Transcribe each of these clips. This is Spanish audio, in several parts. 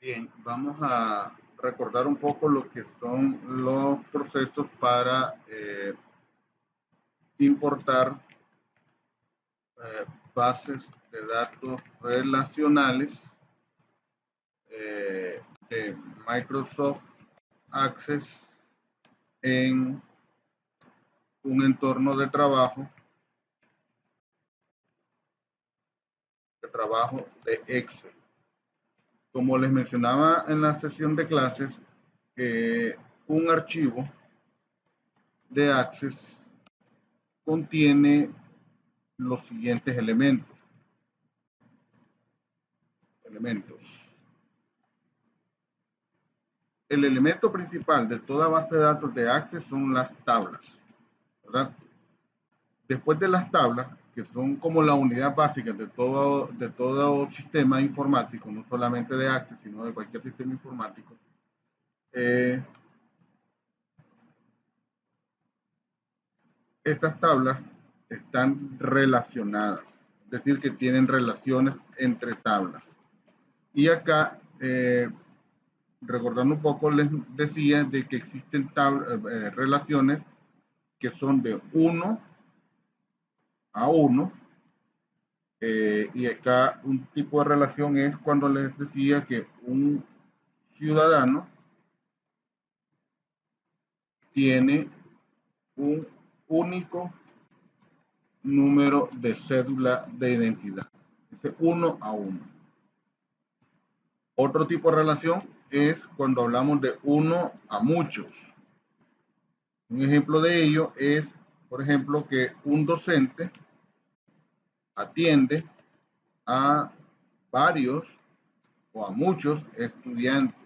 Bien, vamos a recordar un poco lo que son los procesos para importar eh, bases de datos relacionales de Microsoft Access en un entorno de trabajo de Excel. Como les mencionaba en la sesión de clases, un archivo de Access contiene los siguientes elementos. El elemento principal de toda base de datos de Access son las tablas, ¿verdad? Después de las tablas, que son como la unidad básica de todo sistema informático, no solamente de Access, sino de cualquier sistema informático, eh, estas tablas están relacionadas, es decir, que tienen relaciones entre tablas. Y acá, recordando un poco, les decía de que existen relaciones que son de 1 a 1, y acá un tipo de relación es cuando les decía que un ciudadano tiene un único número de cédula de identidad. Ese 1 a 1. Otro tipo de relación es cuando hablamos de 1 a muchos. Un ejemplo de ello es, por ejemplo, que un docente atiende a varios o a muchos estudiantes.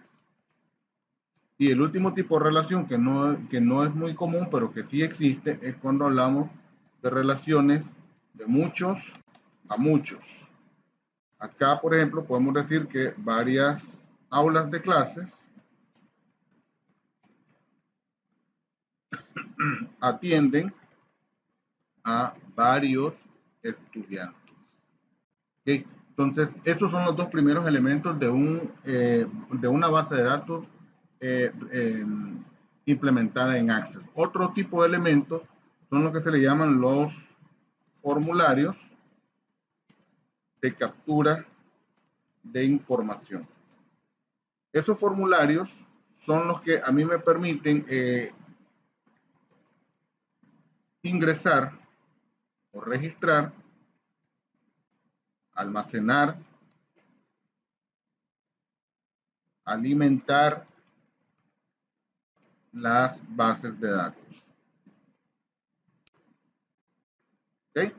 Y el último tipo de relación que no es muy común, pero que sí existe, es cuando hablamos de relaciones de muchos a muchos. Acá, por ejemplo, podemos decir que varias aulas de clases atienden a varios estudiantes. ¿Okay? Entonces, esos son los dos primeros elementos de una base de datos eh, eh, implementada en Access. Otro tipo de elementos son lo que se le llaman los formularios de captura de información. Esos formularios son los que a mí me permiten ingresar o registrar, almacenar, alimentar las bases de datos. ¿Okay?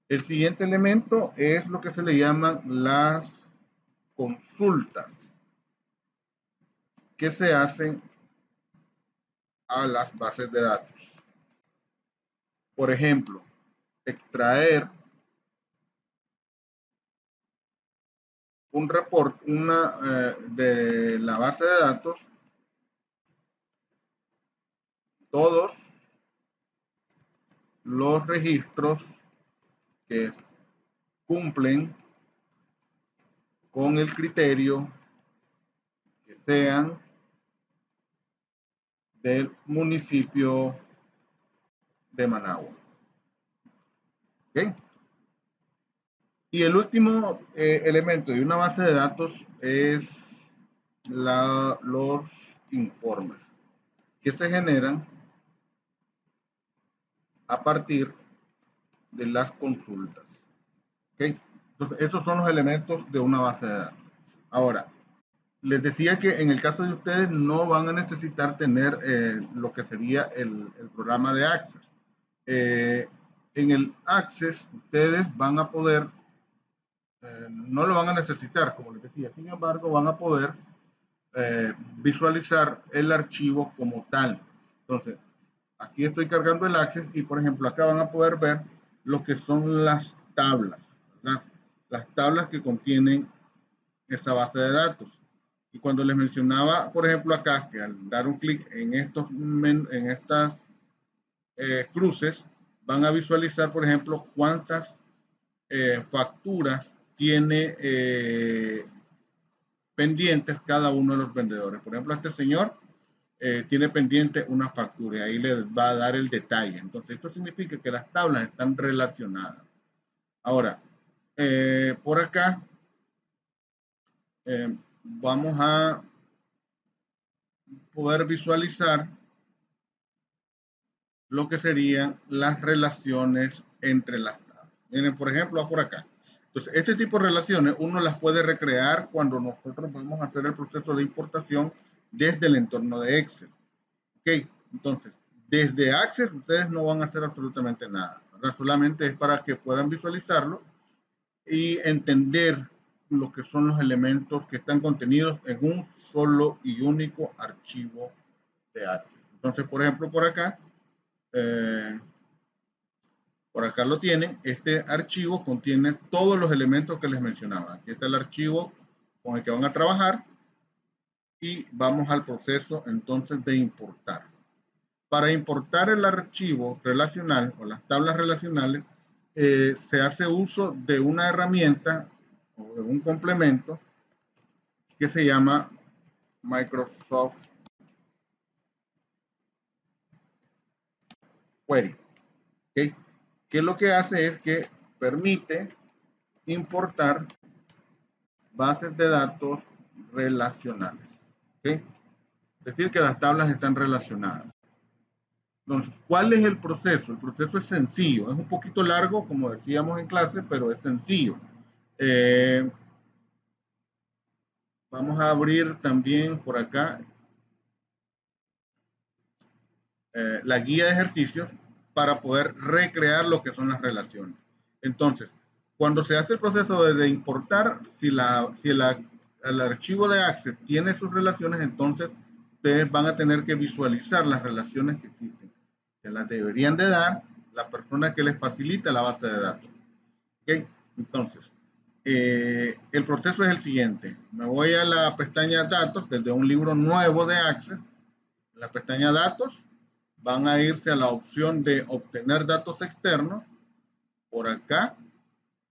El siguiente elemento es lo que se le llaman las consultas que se hacen a las bases de datos. Por ejemplo, extraer un report de la base de datos todos los registros que cumplen con el criterio que sean del municipio de Managua. ¿Okay? Y el último elemento de una base de datos es los informes que se generan a partir de las consultas. ¿Okay? Entonces, esos son los elementos de una base de datos. Ahora, les decía que en el caso de ustedes no van a necesitar tener lo que sería el programa de Access. Eh, en el Access ustedes van a poder, no lo van a necesitar, como les decía, sin embargo van a poder visualizar el archivo como tal. Entonces, aquí estoy cargando el Access y, por ejemplo, acá van a poder ver lo que son las tablas, las tablas que contienen esa base de datos. Y cuando les mencionaba, por ejemplo, acá, que al dar un clic en estas cruces, van a visualizar, por ejemplo, cuántas facturas tiene pendientes cada uno de los vendedores. Por ejemplo, este señor tiene pendiente una factura y ahí le va a dar el detalle. Entonces, esto significa que las tablas están relacionadas. Ahora, por acá vamos a poder visualizar lo que serían las relaciones entre las tablas. Miren, por ejemplo, va por acá. Entonces, este tipo de relaciones uno las puede recrear cuando nosotros vamos a hacer el proceso de importación desde el entorno de Excel. Ok, entonces, desde Access ustedes no van a hacer absolutamente nada, ¿verdad? Solamente es para que puedan visualizarlo y entender lo que son los elementos que están contenidos en un solo y único archivo de Access. Entonces, por ejemplo, por acá lo tienen. Este archivo contiene todos los elementos que les mencionaba. Aquí está el archivo con el que van a trabajar y vamos al proceso entonces de importar. Para importar el archivo relacional o las tablas relacionales, se hace uso de una herramienta o de un complemento que se llama Microsoft Query. ¿Okay? Que lo que hace es que permite importar bases de datos relacionales. ¿Okay? Es decir, que las tablas están relacionadas. Entonces, ¿cuál es el proceso? El proceso es sencillo, es un poquito largo, como decíamos en clase, pero es sencillo. Vamos a abrir también por acá la guía de ejercicios para poder recrear lo que son las relaciones. Entonces, cuando se hace el proceso de importar, si el archivo de Access tiene sus relaciones, entonces ustedes van a tener que visualizar las relaciones que existen. Se las deberían de dar la persona que les facilita la base de datos. ¿Okay? Entonces, el proceso es el siguiente. Me voy a la pestaña Datos desde un libro nuevo de Access. En la pestaña Datos van a irse a la opción de obtener datos externos. Por acá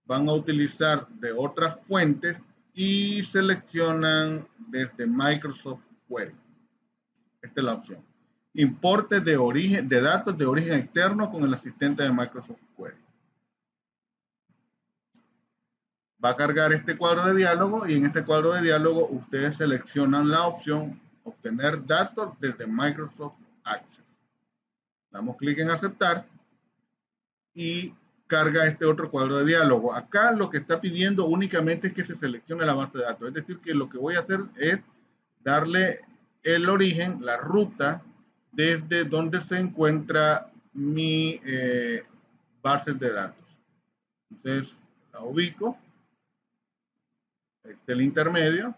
van a utilizar de otras fuentes y seleccionan desde Microsoft Query. Esta es la opción. Importe de datos de origen externo con el asistente de Microsoft Query. Va a cargar este cuadro de diálogo y en este cuadro de diálogo ustedes seleccionan la opción obtener datos desde Microsoft Access. Damos clic en aceptar y carga este otro cuadro de diálogo. Acá lo que está pidiendo únicamente es que se seleccione la base de datos. Es decir, que lo que voy a hacer es darle el origen, la ruta desde donde se encuentra mi base de datos. Entonces la ubico, Excel intermedio,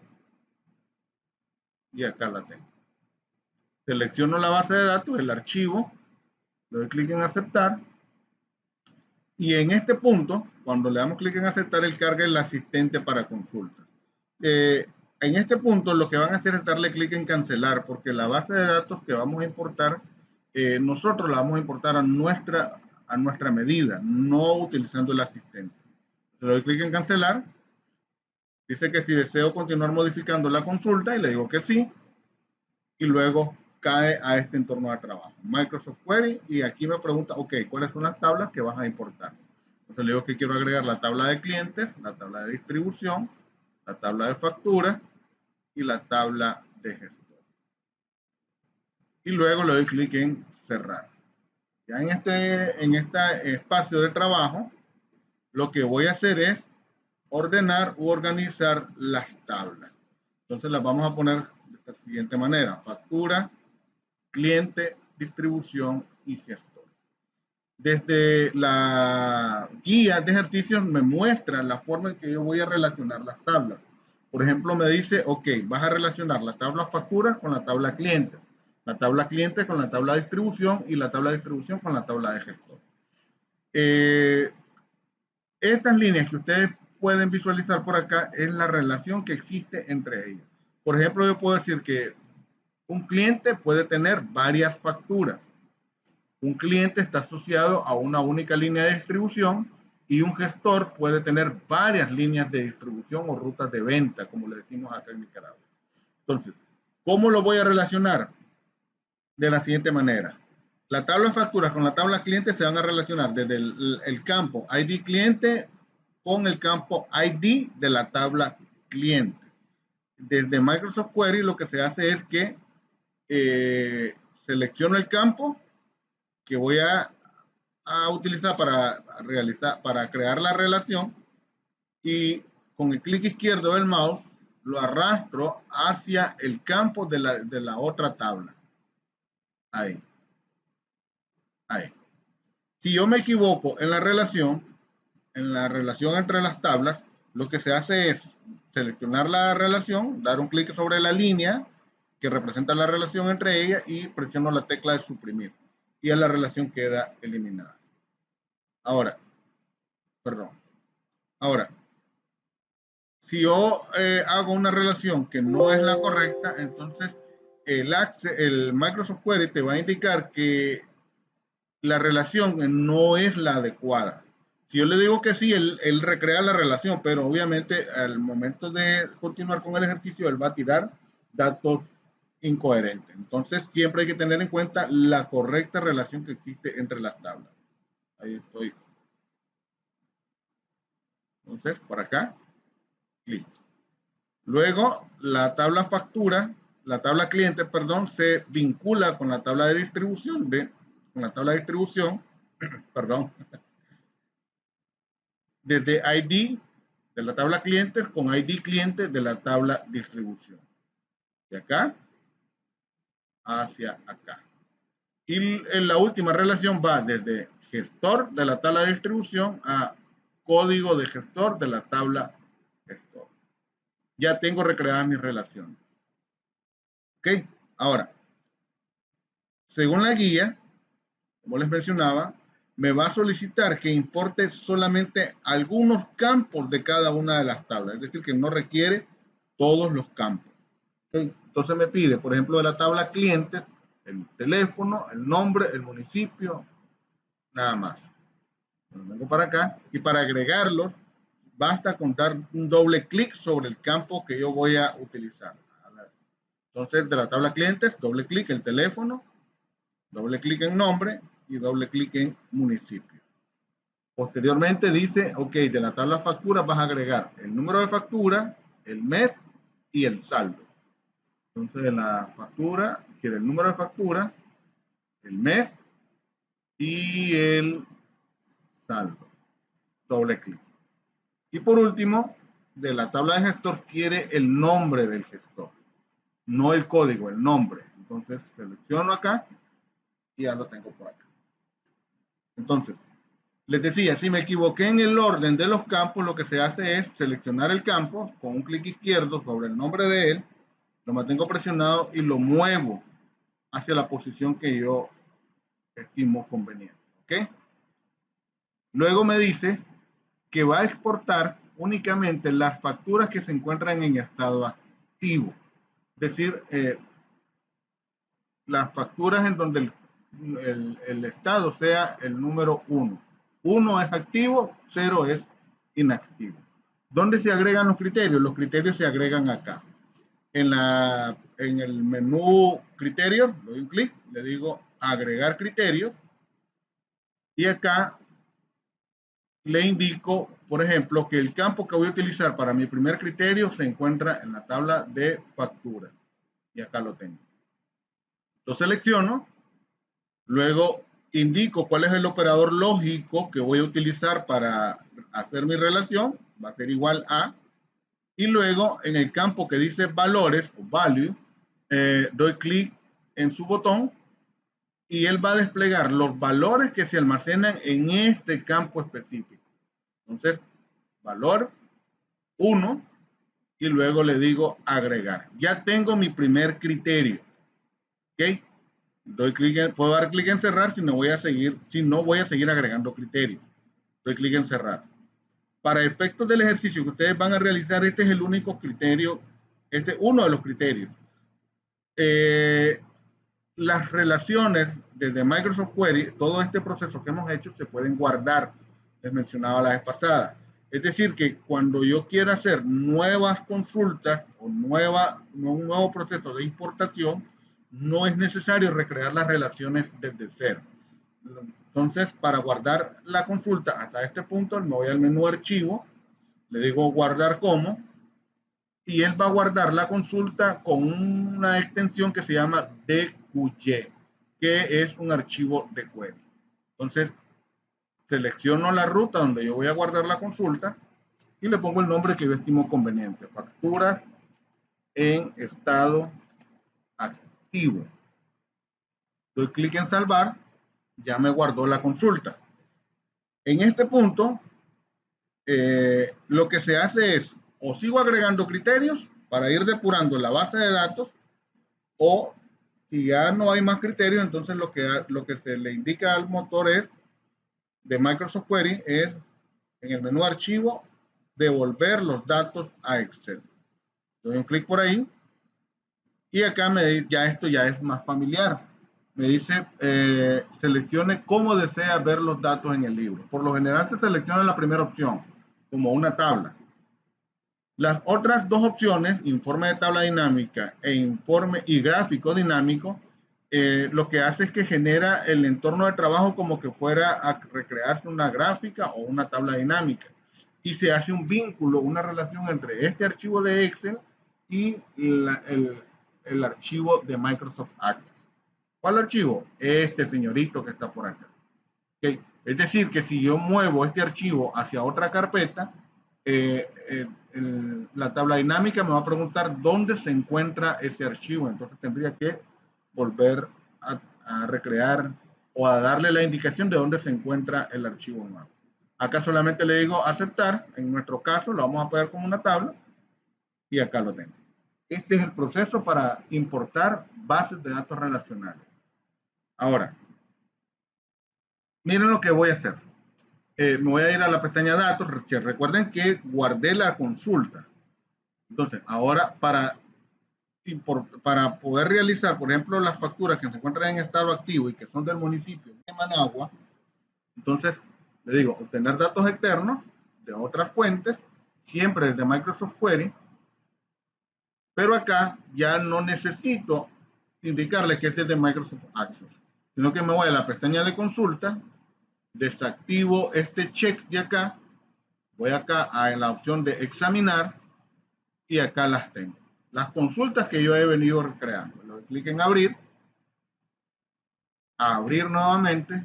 y acá la tengo. Selecciono la base de datos, el archivo, le doy clic en aceptar y en este punto, cuando le damos clic en aceptar, él carga el asistente para consulta. En este punto lo que van a hacer es darle clic en cancelar porque la base de datos que vamos a importar, nosotros la vamos a importar a nuestra medida, no utilizando el asistente. Le doy clic en cancelar, dice que si deseo continuar modificando la consulta y le digo que sí, y luego cae a este entorno de trabajo, Microsoft Query, y aquí me pregunta, ok, ¿cuáles son las tablas que vas a importar? Entonces le digo que quiero agregar la tabla de clientes, la tabla de distribución, la tabla de factura y la tabla de gestor. Y luego le doy clic en cerrar. Ya en este espacio de trabajo, lo que voy a hacer es ordenar u organizar las tablas. Entonces las vamos a poner de esta siguiente manera: factura, cliente, distribución y gestor. Desde la guía de ejercicios me muestra la forma en que yo voy a relacionar las tablas. Por ejemplo, me dice, ok, vas a relacionar la tabla factura con la tabla cliente, la tabla cliente con la tabla de distribución y la tabla de distribución con la tabla de gestor. Estas líneas que ustedes pueden visualizar por acá es la relación que existe entre ellas. Por ejemplo, yo puedo decir que un cliente puede tener varias facturas. Un cliente está asociado a una única línea de distribución Y un gestor puede tener varias líneas de distribución o rutas de venta, como le decimos acá en Nicaragua. Entonces, ¿cómo lo voy a relacionar? De la siguiente manera. La tabla de facturas con la tabla cliente se van a relacionar desde el campo ID cliente con el campo ID de la tabla cliente. Desde Microsoft Query lo que se hace es que selecciono el campo que voy a utilizar para crear la relación y con el clic izquierdo del mouse lo arrastro hacia el campo de la otra tabla. Ahí. Ahí. Si yo me equivoco en la relación entre las tablas, lo que se hace es seleccionar la relación, dar un clic sobre la línea que representa la relación entre ellas y presiono la tecla de suprimir. Y la relación queda eliminada. Ahora, perdón. Ahora, si yo hago una relación que no es la correcta, entonces el Microsoft Query te va a indicar que la relación no es la adecuada. Si yo le digo que sí, él recrea la relación, pero obviamente al momento de continuar con el ejercicio, él va a tirar datos incoherentes. Entonces, siempre hay que tener en cuenta la correcta relación que existe entre las tablas. Ahí estoy. Entonces, por acá, listo. Luego, la tabla cliente, perdón, se vincula con la tabla de distribución, perdón, desde ID de la tabla clientes con ID cliente de la tabla distribución. De acá hacia acá. Y en la última relación va desde gestor de la tabla de distribución a código de gestor de la tabla gestor. Ya tengo recreadas mis relaciones. Ok, ahora, según la guía, como les mencionaba, me va a solicitar que importe solamente algunos campos de cada una de las tablas, es decir, que no requiere todos los campos. ¿Okay? Entonces me pide, por ejemplo, de la tabla clientes, el teléfono, el nombre, el municipio, nada más. Lo vengo para acá y para agregarlos, basta con dar un doble clic sobre el campo que yo voy a utilizar. Entonces, de la tabla clientes, doble clic el teléfono, doble clic en nombre y doble clic en municipio. Posteriormente dice, ok, de la tabla factura vas a agregar el número de factura, el mes y el saldo. Entonces, de la factura, quiere el número de factura, el mes y el saldo. Doble clic. Y por último, de la tabla de gestor quiere el nombre del gestor, no el código, el nombre. Entonces, selecciono acá y ya lo tengo por acá. Entonces, les decía, si me equivoqué en el orden de los campos, lo que se hace es seleccionar el campo con un clic izquierdo sobre el nombre de él, lo mantengo presionado y lo muevo hacia la posición que yo estimo conveniente. ¿Ok? Luego me dice que va a exportar únicamente las facturas que se encuentran en estado activo. Es decir, las facturas en donde el estado sea el número 1. 1 es activo, 0 es inactivo. ¿Dónde se agregan los criterios? Los criterios se agregan acá. En el menú criterios, le doy un clic, le digo agregar criterios y acá le indico, por ejemplo, que el campo que voy a utilizar para mi primer criterio se encuentra en la tabla de factura y acá lo tengo. Lo selecciono, luego indico cuál es el operador lógico que voy a utilizar para hacer mi relación, va a ser igual a, y luego en el campo que dice valores o value, doy clic en su botón y él va a desplegar los valores que se almacenan en este campo específico. Entonces, valor 1 y luego le digo agregar. Ya tengo mi primer criterio. ¿Ok? Doy clic puedo dar clic en cerrar si no voy a seguir agregando criterios. Doy clic en cerrar. Para efectos del ejercicio que ustedes van a realizar, este es el único criterio, este es uno de los criterios. Las relaciones desde Microsoft Query, todo este proceso que hemos hecho se pueden guardar. les mencionaba la vez pasada. Es decir, que cuando yo quiera hacer nuevas consultas o un nuevo proceso de importación, no es necesario recrear las relaciones desde cero. Entonces, para guardar la consulta hasta este punto, me voy al menú archivo, le digo guardar como, y él va a guardar la consulta con una extensión que se llama DQY, que es un archivo de query. Entonces, selecciono la ruta donde yo voy a guardar la consulta y le pongo el nombre que yo estimo conveniente. Facturas en estado activo. Doy clic en salvar, ya me guardó la consulta. En este punto, lo que se hace es, o sigo agregando criterios para ir depurando la base de datos, o si ya no hay más criterios, entonces lo que se le indica al motor es, de Microsoft Query, es en el menú archivo, devolver los datos a Excel. Doy un clic por ahí y acá esto ya es más familiar. Me dice, seleccione cómo desea ver los datos en el libro. Por lo general se selecciona la primera opción, como una tabla. Las otras dos opciones, informe de tabla dinámica e informe y gráfico dinámico, lo que hace es que genera el entorno de trabajo como que fuera a recrearse una gráfica o una tabla dinámica. Y se hace un vínculo, una relación entre este archivo de Excel y el archivo de Microsoft Access. ¿Cuál archivo? Este señorito que está por acá. ¿Okay? Es decir, que si yo muevo este archivo hacia otra carpeta, la tabla dinámica me va a preguntar dónde se encuentra ese archivo. Entonces tendría que volver a recrear o a darle la indicación de dónde se encuentra el archivo nuevo. Acá solamente le digo aceptar. En nuestro caso lo vamos a poner como una tabla y acá lo tengo. Este es el proceso para importar bases de datos relacionales. Ahora, miren lo que voy a hacer. Me voy a ir a la pestaña datos. Recuerden que guardé la consulta. Entonces, ahora para poder realizar, por ejemplo, las facturas que se encuentran en estado activo y que son del municipio de Managua, entonces le digo, obtener datos externos de otras fuentes, siempre desde Microsoft Query, pero acá ya no necesito indicarle que este es de Microsoft Access, sino que me voy a la pestaña de consulta, desactivo este check de acá, voy acá a la opción de examinar y acá las tengo. Las consultas que yo he venido recreando. Le doy clic en abrir, abrir nuevamente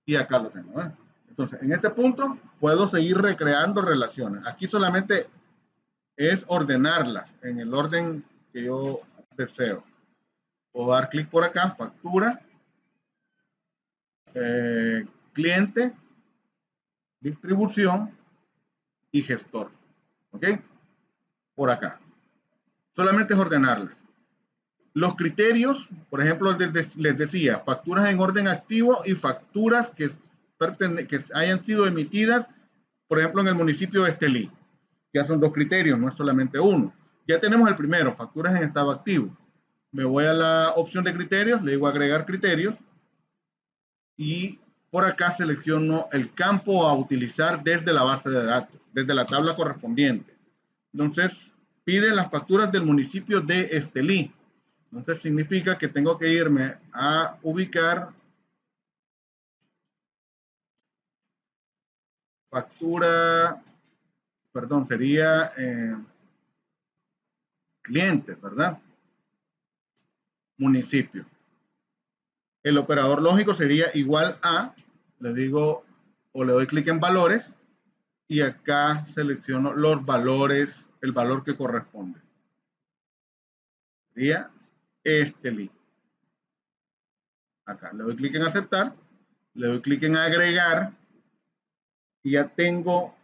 y acá lo tengo. Entonces, en este punto puedo seguir recreando relaciones. Aquí solamente es ordenarlas en el orden que yo deseo. Puedo dar clic por acá, factura, cliente, distribución y gestor. ¿Ok? Por acá. Solamente es ordenarlas. Los criterios, por ejemplo, les decía, facturas en orden activo y facturas que hayan sido emitidas, por ejemplo, en el municipio de Estelí. Ya son dos criterios, no es solamente uno. Ya tenemos el primero, facturas en estado activo. Me voy a la opción de criterios, le digo agregar criterios y por acá selecciono el campo a utilizar desde la base de datos, desde la tabla correspondiente. Entonces, pide las facturas del municipio de Estelí. Entonces significa que tengo que irme a ubicar factura, perdón, sería cliente, ¿verdad? Municipio. El operador lógico sería igual a, le digo, o le doy clic en valores y acá selecciono los valores, el valor que corresponde. Sería este link. Acá le doy clic en aceptar, le doy clic en agregar y ya tengo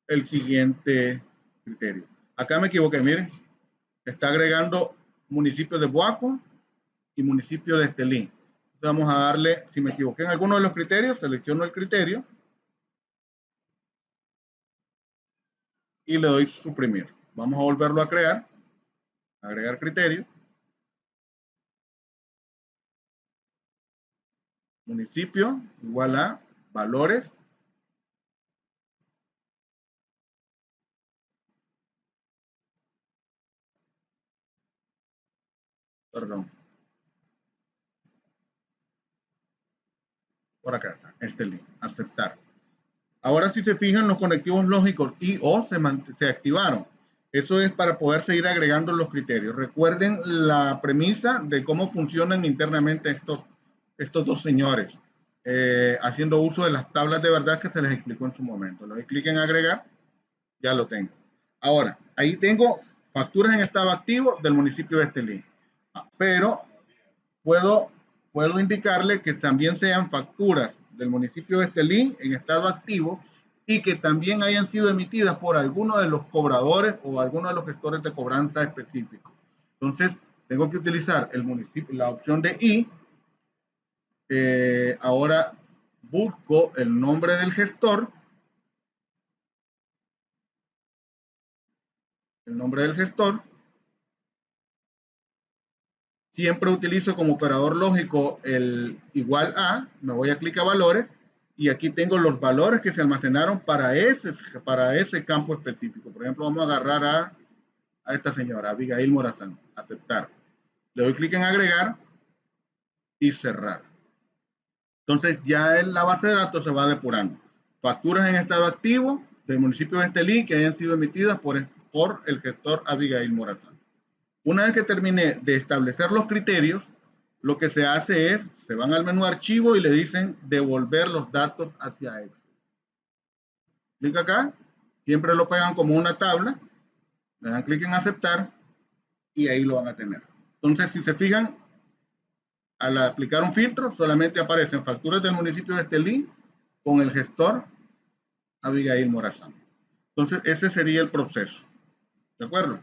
el siguiente criterio. Acá me equivoqué, miren, está agregando municipio de Boaco y municipio de Estelí. Vamos a darle, si me equivoqué en alguno de los criterios, selecciono el criterio y le doy suprimir. Vamos a volverlo a crear, agregar criterio, municipio igual a valores Perdón. Por acá está, este link, aceptar. Ahora si se fijan, los conectivos lógicos y o se activaron. Eso es para poder seguir agregando los criterios. Recuerden la premisa de cómo funcionan internamente estos dos señores, haciendo uso de las tablas de verdad que se les explicó en su momento. Le doy clic en agregar, ya lo tengo. Ahora, ahí tengo facturas en estado activo del municipio de Estelí. Pero puedo, puedo indicarle que también sean facturas del municipio de Estelí en estado activo y que también hayan sido emitidas por alguno de los cobradores o alguno de los gestores de cobranza específicos. Entonces, tengo que utilizar el municipio, la opción de I. Ahora busco el nombre del gestor. El nombre del gestor. Siempre utilizo como operador lógico el igual a, me voy a clic a valores y aquí tengo los valores que se almacenaron para ese campo específico. Por ejemplo, vamos a agarrar a esta señora, Abigail Morazán, aceptar. Le doy clic en agregar y cerrar. Entonces ya en la base de datos se va depurando. Facturas en estado activo del municipio de Estelí que hayan sido emitidas por el gestor Abigail Morazán. Una vez que termine de establecer los criterios, lo que se hace es, se van al menú archivo y le dicen devolver los datos hacia Excel. Clic acá, siempre lo pegan como una tabla, le dan clic en aceptar y ahí lo van a tener. Entonces, si se fijan, al aplicar un filtro, solamente aparecen facturas del municipio de Estelí con el gestor Abigail Morazán. Entonces, ese sería el proceso. ¿De acuerdo?